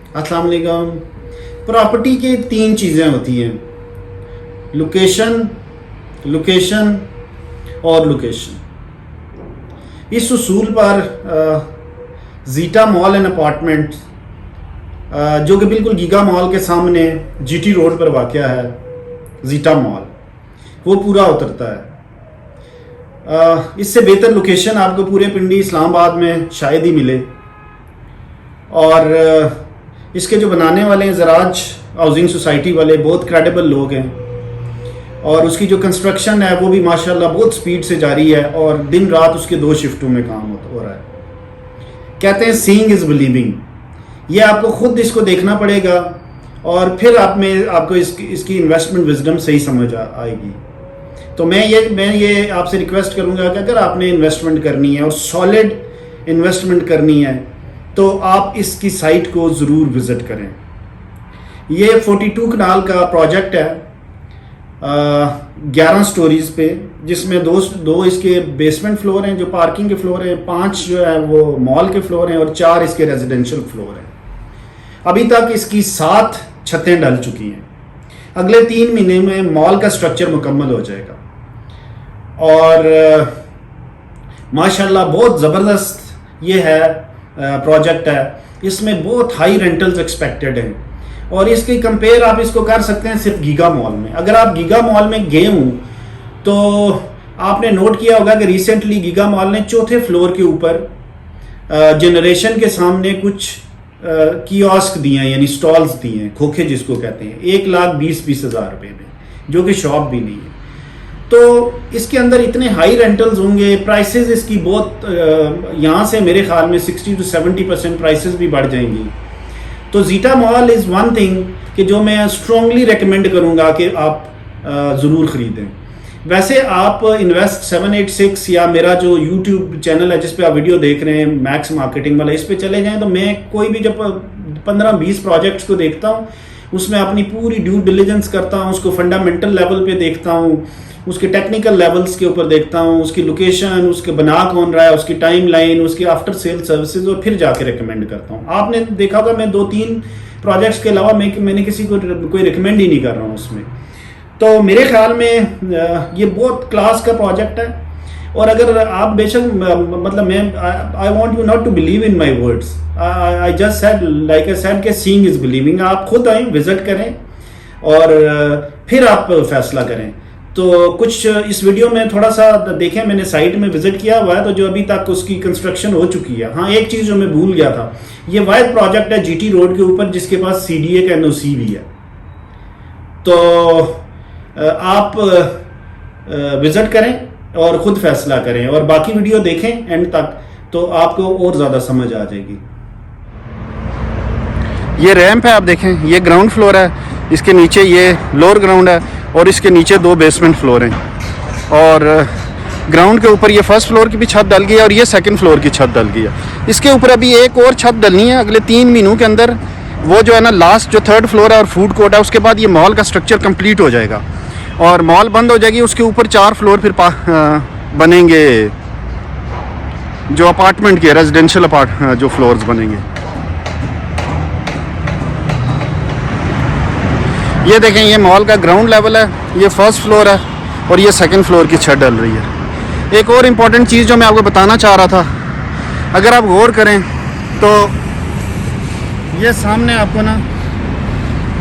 अस्सलाम वालेकुम। प्रॉपर्टी की तीन चीज़ें होती हैं, लोकेशन, लोकेशन और लोकेशन। इस उसूल पर जीटा मॉल एंड अपार्टमेंट जो कि बिल्कुल गीगा मॉल के सामने जीटी रोड पर वाक़या है, जीटा मॉल, वो पूरा उतरता है। इससे बेहतर लोकेशन आपको पूरे पिंडी इस्लामाबाद में शायद ही मिले। और इसके जो बनाने वाले हैं ज़राज हाउसिंग सोसाइटी वाले, बहुत क्रेडिबल लोग हैं और उसकी जो कंस्ट्रक्शन है वो भी माशाल्लाह बहुत स्पीड से जारी है और दिन रात उसके 2 शिफ्टों में काम हो रहा है। कहते हैं सीइंग इज़ बिलीविंग। ये आपको खुद इसको देखना पड़ेगा और फिर आपको इसकी इन्वेस्टमेंट विजडम सही समझ आएगी। तो मैं ये आपसे रिक्वेस्ट करूंगा कि अगर आपने इन्वेस्टमेंट करनी है और सॉलिड इन्वेस्टमेंट करनी है तो आप इसकी साइट को ज़रूर विज़िट करें। ये 42 कनाल का प्रोजेक्ट है, 11 स्टोरीज़ पे, जिसमें दो इसके बेसमेंट फ्लोर हैं जो पार्किंग के फ्लोर हैं, 5 जो है वो मॉल के फ्लोर हैं और 4 इसके रेजिडेंशियल फ्लोर हैं। अभी तक इसकी 7 छतें डल चुकी हैं। अगले 3 महीने में मॉल का स्ट्रक्चर मुकम्मल हो जाएगा और माशाल्लाह बहुत ज़बरदस्त ये है प्रोजेक्ट है। इसमें बहुत हाई रेंटल्स एक्सपेक्टेड हैं और इसकी कंपेयर आप इसको कर सकते हैं सिर्फ गीगा मॉल में। अगर आप गीगा मॉल में गए हूँ तो आपने नोट किया होगा कि रिसेंटली गीगा मॉल ने 4थे फ्लोर के ऊपर जनरेशन के सामने कुछ कियोस्क दिए हैं, यानी स्टॉल्स दिए हैं, खोखे जिसको कहते हैं, 1,20,000 रुपये में, जो कि शॉप भी नहीं है। तो इसके अंदर इतने हाई रेंटल्स होंगे, प्राइसेस इसकी बहुत यहाँ से मेरे ख्याल में 60 to 70% प्राइसेस भी बढ़ जाएंगी। तो zeta mall is one thing कि जो मैं स्ट्रॉन्गली रेकमेंड करूँगा कि आप ज़रूर ख़रीदें। वैसे आप इन्वेस्ट 786 या मेरा जो यूट्यूब चैनल है जिस पे आप वीडियो देख रहे हैं, मैक्स मार्केटिंग वाला, इस पे चले जाएं तो मैं कोई भी जब 15-20 प्रोजेक्ट्स को देखता हूँ उसमें अपनी पूरी ड्यू डिलिजेंस करता हूँ, उसको फंडामेंटल लेवल पे देखता हूँ, उसके टेक्निकल लेवल्स के ऊपर देखता हूँ, उसकी लोकेशन, उसके बना कौन रहा है, उसकी टाइम लाइन, उसकी आफ्टर सेल सर्विसेज, और फिर जाके रिकमेंड करता हूँ। आपने देखा होगा मैं 2-3 प्रोजेक्ट्स के अलावा मैंने किसी को कोई रिकमेंड ही नहीं कर रहा हूँ उसमें। तो मेरे ख्याल में ये बहुत क्लास का प्रोजेक्ट है। और अगर आप बेशक मतलब मैं I want you not to believe in my words, I just said like I said कि सीइंग इज़ बिलीविंग। आप खुद आएँ, विजिट करें और फिर आप फैसला करें। तो कुछ इस वीडियो में थोड़ा सा देखें, मैंने साइट में विजिट किया हुआ है तो जो अभी तक उसकी कंस्ट्रक्शन हो चुकी है। हाँ, एक चीज़ जो मैं भूल गया था, ये वाइड प्रोजेक्ट है जीटी रोड के ऊपर जिसके पास CDA का NOC भी है। तो आप विजिट करें और ख़ुद फैसला करें और बाकी वीडियो देखें एंड तक, तो आपको और ज़्यादा समझ आ जाएगी। ये रैंप है, आप देखें, ये ग्राउंड फ्लोर है, इसके नीचे ये लोअर ग्राउंड है और इसके नीचे 2 बेसमेंट फ्लोर हैं। और ग्राउंड के ऊपर ये फर्स्ट फ्लोर की भी छत डल गई है और ये सेकंड फ्लोर की छत डल गई है। इसके ऊपर अभी एक और छत डलनी है अगले 3 महीनों के अंदर। वो जो है ना, लास्ट जो 3rd फ्लोर है और फूड कोर्ट है, उसके बाद ये मॉल का स्ट्रक्चर कंप्लीट हो जाएगा और मॉल बंद हो जाएगी। उसके ऊपर 4 फ्लोर फिर बनेंगे जो अपार्टमेंट के रेजिडेंशियल जो फ्लोर्स बनेंगे। ये देखें, ये मॉल का ग्राउंड लेवल है, ये फर्स्ट फ्लोर है और ये सेकंड फ्लोर की छत डल रही है। एक और इम्पॉर्टेंट चीज़ जो मैं आपको बताना चाह रहा था, अगर आप गौर करें तो ये सामने आपको ना,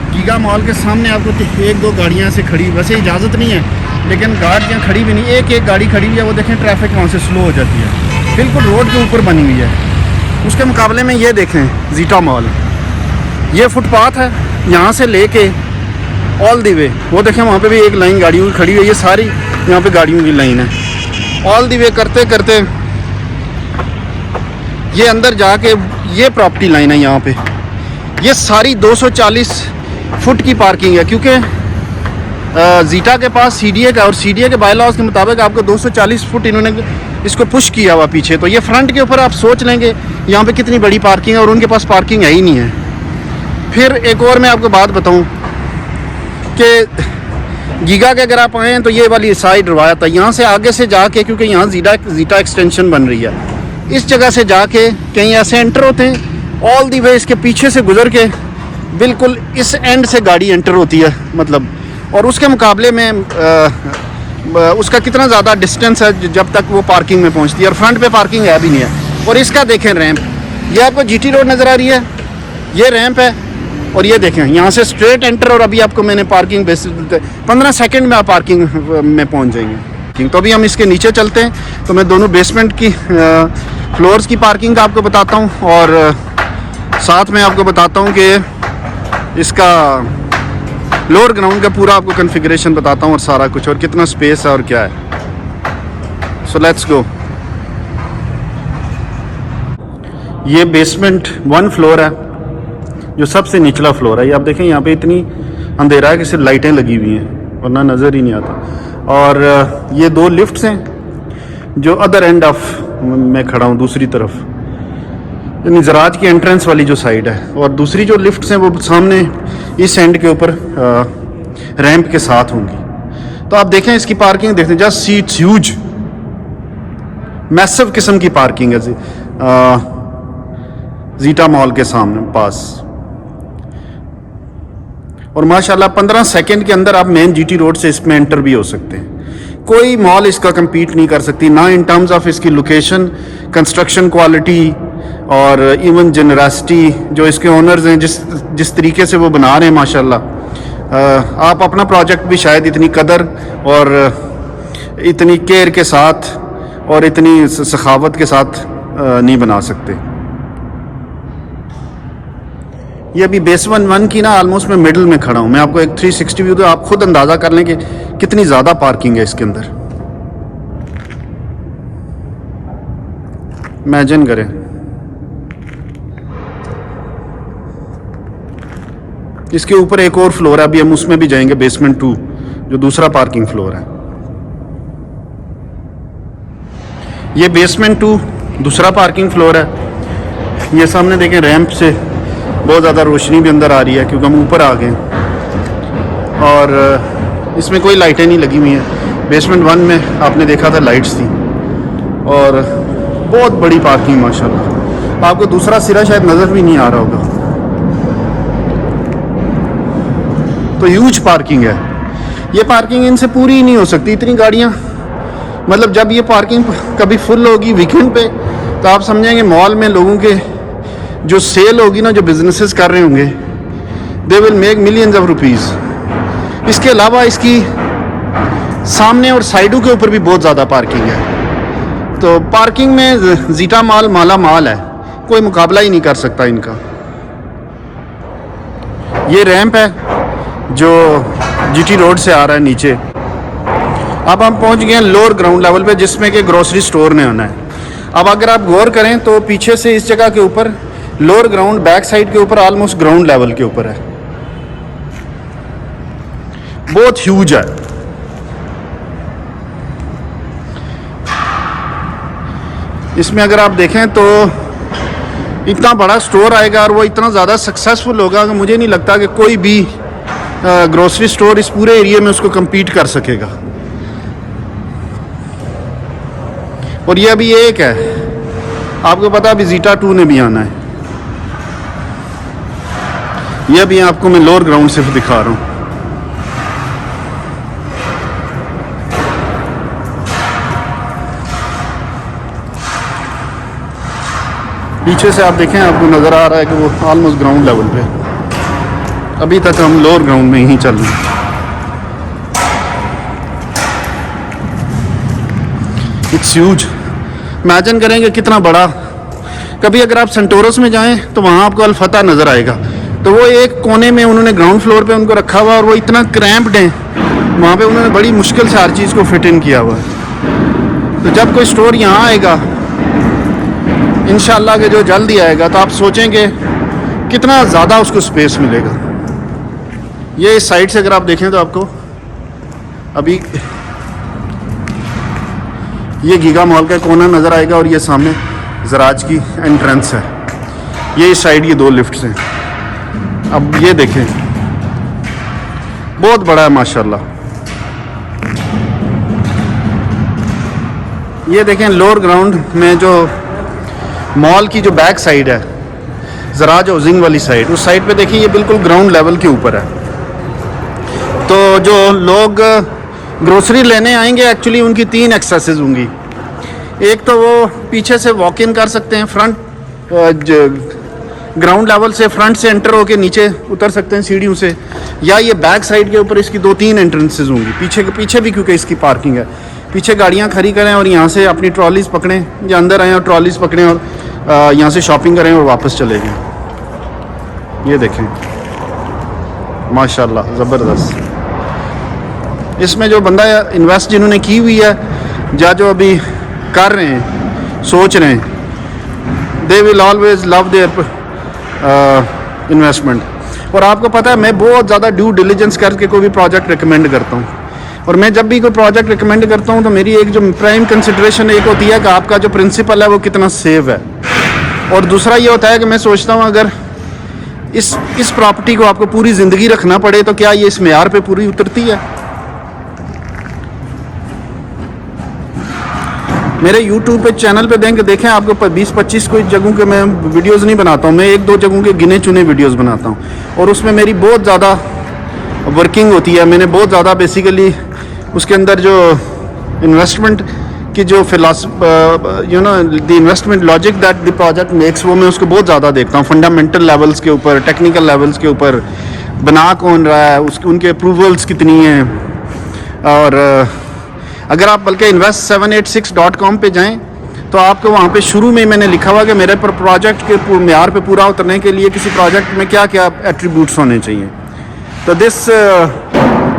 गीगा मॉल के सामने आपको 1-2 गाड़ियाँ से खड़ी, वैसे इजाज़त नहीं है लेकिन गाड़ियाँ खड़ी भी नहीं, एक गाड़ी खड़ी हुई है, वो देखें ट्रैफिक वहाँ से स्लो हो जाती है, बिल्कुल रोड के ऊपर बनी हुई है। उसके मुकाबले में ये देखें जीटा मॉल, ये फुटपाथ है, यहाँ से लेके ऑल दी वे, वो देखें वहाँ पे भी एक लाइन गाड़ियों की खड़ी हुई है, ये सारी यहाँ पे गाड़ियों की लाइन है। ऑल दी वे करते करते ये अंदर जाके ये प्रॉपर्टी लाइन है, यहाँ पे ये सारी 240 फुट की पार्किंग है, क्योंकि जीटा के पास CDA का और CDA के बायलॉज के मुताबिक आपको 240 फुट इन्होंने इसको पुश किया हुआ पीछे। तो ये फ्रंट के ऊपर आप सोच लेंगे यहाँ पे कितनी बड़ी पार्किंग है और उनके पास पार्किंग है ही नहीं है। फिर एक और मैं आपको बात बताऊँ कि गीगा के अगर आप आए हैं तो ये वाली साइड रवायत है, यहाँ से आगे से जाके, क्योंकि यहाँ जीटा एक्सटेंशन बन रही है, इस जगह से जाके कहीं ऐसे एंटर होते हैं ऑल दी वे इसके पीछे से गुजर के बिल्कुल इस एंड से गाड़ी एंटर होती है, मतलब, और उसके मुकाबले में उसका कितना ज़्यादा डिस्टेंस है जब तक वो पार्किंग में पहुंचती है, और फ्रंट पे पार्किंग है भी नहीं है। और इसका देखें रैंप, ये आपको जीटी रोड नज़र आ रही है, ये रैंप है, और ये देखें यहाँ से स्ट्रेट एंटर, और अभी आपको मैंने पार्किंग 15 सेकंड में आप पार्किंग में पहुँच जाएंगे। तो अभी हम इसके नीचे चलते हैं, तो मैं दोनों बेसमेंट की फ्लोर्स की पार्किंग का आपको बताता हूँ, और साथ में आपको बताता हूँ कि इसका लोअर ग्राउंड का पूरा आपको कॉन्फ़िगरेशन बताता हूँ, और सारा कुछ, और कितना स्पेस है और क्या है। So let's go. ये बेसमेंट 1 फ्लोर है, जो सबसे निचला फ्लोर है। ये आप देखें यहाँ पे इतनी अंधेरा है कि सिर्फ लाइटें लगी हुई हैं, वरना नज़र ही नहीं आता। और ये 2 लिफ्ट्स हैं जो अदर एंड ऑफ मैं खड़ा हूँ, दूसरी तरफ, यानी ज़राज की एंट्रेंस वाली जो साइड है, और दूसरी जो लिफ्ट्स हैं वो सामने इस एंड के ऊपर रैंप के साथ होंगी। तो आप देखें इसकी पार्किंग देखते हैं, जस्ट सीट्स ह्यूज, मैसिव किस्म की पार्किंग है जीटा मॉल के सामने पास। और माशाल्लाह 15 सेकंड के अंदर आप मेन जीटी रोड से इसमें एंटर भी हो सकते हैं। कोई मॉल इसका compete नहीं कर सकती, ना इन टर्म्स ऑफ इसकी लोकेशन, कंस्ट्रक्शन क्वालिटी, और इवन जनरसिटी जो इसके ओनर्स हैं, जिस तरीके से वो बना रहे हैं माशाल्लाह। आप अपना प्रोजेक्ट भी शायद इतनी कदर और इतनी केयर के साथ और इतनी सखावत के साथ नहीं बना सकते। ये अभी बेसमेंट 1 की ना ऑलमोस्ट मैं मिडिल में खड़ा हूँ। मैं आपको एक 360 व्यू दूँ, आप खुद अंदाज़ा कर लें कि कितनी ज़्यादा पार्किंग है इसके अंदर। इमेजिन करें, इसके ऊपर एक और फ्लोर है, अभी हम उसमें भी जाएंगे, बेसमेंट 2 जो दूसरा पार्किंग फ्लोर है। ये बेसमेंट 2 दूसरा पार्किंग फ्लोर है। ये सामने देखें, रैंप से बहुत ज़्यादा रोशनी भी अंदर आ रही है क्योंकि हम ऊपर आ गए, और इसमें कोई लाइटें नहीं लगी हुई हैं। बेसमेंट 1 में आपने देखा था लाइट्स थी, और बहुत बड़ी पार्किंग माशाल्लाह। आपको दूसरा सिरा शायद नज़र भी नहीं आ रहा होगा, तो ह्यूज पार्किंग है। ये पार्किंग इनसे पूरी ही नहीं हो सकती, इतनी गाड़ियाँ, मतलब जब ये पार्किंग कभी फुल होगी वीकेंड पे, तो आप समझेंगे मॉल में लोगों के जो सेल होगी ना, जो बिजनेसेस कर रहे होंगे, they will make millions of rupees. इसके अलावा इसकी सामने और साइडों के ऊपर भी बहुत ज़्यादा पार्किंग है। तो पार्किंग में जीटा मॉल माला माल है, कोई मुकाबला ही नहीं कर सकता इनका। ये रैंप है जो जीटी रोड से आ रहा है नीचे। अब हम पहुंच गए हैं लोअर ग्राउंड लेवल पे, जिसमें कि ग्रोसरी स्टोर ने आना है। अब अगर आप गौर करें तो पीछे से इस जगह के ऊपर लोअर ग्राउंड, बैक साइड के ऊपर ऑलमोस्ट ग्राउंड लेवल के ऊपर है, बहुत ह्यूज है। इसमें अगर आप देखें तो इतना बड़ा स्टोर आएगा, और वो इतना ज़्यादा सक्सेसफुल होगा कि मुझे नहीं लगता कि कोई भी ग्रोसरी स्टोर इस पूरे एरिया में उसको compete कर सकेगा। और ये अभी एक है, आपको पता अभी जीटा 2 ने भी आना है। ये भी आपको मैं लोअर ग्राउंड से दिखा रहा हूँ। पीछे से आप देखें, आपको नज़र आ रहा है कि वो ऑलमोस्ट ग्राउंड लेवल पे। अभी तक हम लोअर ग्राउंड में ही चल रहे हैं। It's huge. इमेजिन करेंगे कितना बड़ा। कभी अगर आप सेंटोरस में जाएं तो वहाँ आपको अल-फतह नज़र आएगा, तो वो एक कोने में उन्होंने ग्राउंड फ्लोर पे उनको रखा हुआ, और वो इतना क्रैम्प्ड है, वहाँ पे उन्होंने बड़ी मुश्किल से हर चीज़ को फिट इन किया हुआ है। तो जब कोई स्टोर यहाँ आएगा इंशाल्लाह के, जो जल्दी आएगा, तो आप सोचेंगे कितना ज़्यादा उसको स्पेस मिलेगा। ये इस साइड से अगर आप देखें तो आपको अभी ये गीगा मॉल का कोना नज़र आएगा, और ये सामने ज़राज की एंट्रेंस है। ये इस साइड ये 2 लिफ्ट्स हैं। अब ये देखें, बहुत बड़ा है माशाल्लाह। ये देखें लोअर ग्राउंड में जो मॉल की जो बैक साइड है, ज़राज हाउसिंग वाली साइड, उस साइड पे देखिए ये बिल्कुल ग्राउंड लेवल के ऊपर है। तो जो लोग ग्रोसरी लेने आएंगे एक्चुअली उनकी 3 एक्सेसेस होंगी। एक तो वो पीछे से वॉक इन कर सकते हैं, फ्रंट ग्राउंड लेवल से फ्रंट से एंटर होके नीचे उतर सकते हैं सीढ़ियों से, या ये बैक साइड के ऊपर इसकी 2-3 एंट्रेंसेस होंगी, पीछे भी क्योंकि इसकी पार्किंग है। पीछे गाड़ियाँ खड़ी करें और यहाँ से अपनी ट्रॉलीज़ पकड़ें, या अंदर आएँ और ट्रॉलीज़ पकड़ें और यहाँ से शॉपिंग करें और वापस चले जाएँ। ये देखें माशाल्लाह ज़बरदस्त। इसमें जो बंदा इन्वेस्ट जिन्होंने की हुई है, या जो अभी कर रहे हैं, सोच रहे हैं, they will always love their investment. और आपको पता है मैं बहुत ज़्यादा ड्यू डिलिजेंस करके कोई भी प्रोजेक्ट रिकमेंड करता हूँ, और मैं जब भी कोई प्रोजेक्ट रिकमेंड करता हूँ तो मेरी एक जो प्राइम कंसिडरेशन एक होती है कि आपका जो प्रिंसिपल है वो कितना सेव है, और दूसरा ये होता है कि मैं सोचता हूँ अगर इस प्रॉपर्टी को आपको पूरी ज़िंदगी रखना पड़े तो क्या ये इस मेयार पे पूरी उतरती है। मेरे YouTube पे चैनल पे देखें आपको 20-25 कोई जगहों के मैं वीडियोस नहीं बनाता हूँ, मैं 1-2 जगहों के गिने चुने वीडियोस बनाता हूँ, और उसमें मेरी बहुत ज़्यादा वर्किंग होती है। मैंने बहुत ज़्यादा बेसिकली उसके अंदर जो इन्वेस्टमेंट की जो the investment logic that the project makes, वो मैं उसको बहुत ज़्यादा देखता हूँ, फंडामेंटल लेवल्स के ऊपर, टेक्निकल लेवल्स के ऊपर, बना कौन रहा है, उसके उनके अप्रूवल्स कितनी हैं। और अगर आप बल्कि invest786.com पे जाएं तो आपको वहाँ पे शुरू में मैंने लिखा हुआ कि मेरे पर प्रोजेक्ट के मेयार पे पूरा उतरने के लिए किसी प्रोजेक्ट में क्या क्या एट्रीब्यूट्स होने चाहिए। तो this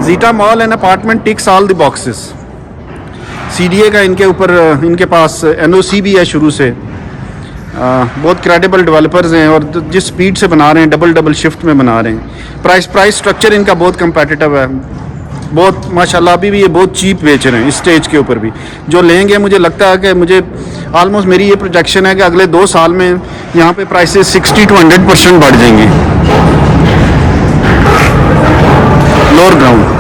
Zeta mall and apartment ticks all the boxes. CDA का इनके ऊपर इनके पास NOC भी है शुरू से, बहुत क्रेडिबल डेवलपर्स हैं, और जिस स्पीड से बना रहे हैं, डबल शिफ्ट में बना रहे हैं। प्राइस स्ट्रक्चर इनका बहुत कम्पेटिटिव है, बहुत माशाल्लाह। अभी भी ये बहुत चीप बेच रहे हैं इस स्टेज के ऊपर भी। जो लेंगे मुझे लगता है कि मुझे ऑलमोस्ट मेरी ये प्रोजेक्शन है कि अगले 2 साल में यहाँ पे प्राइसेस 60 to 100% बढ़ जाएंगे। Lower ground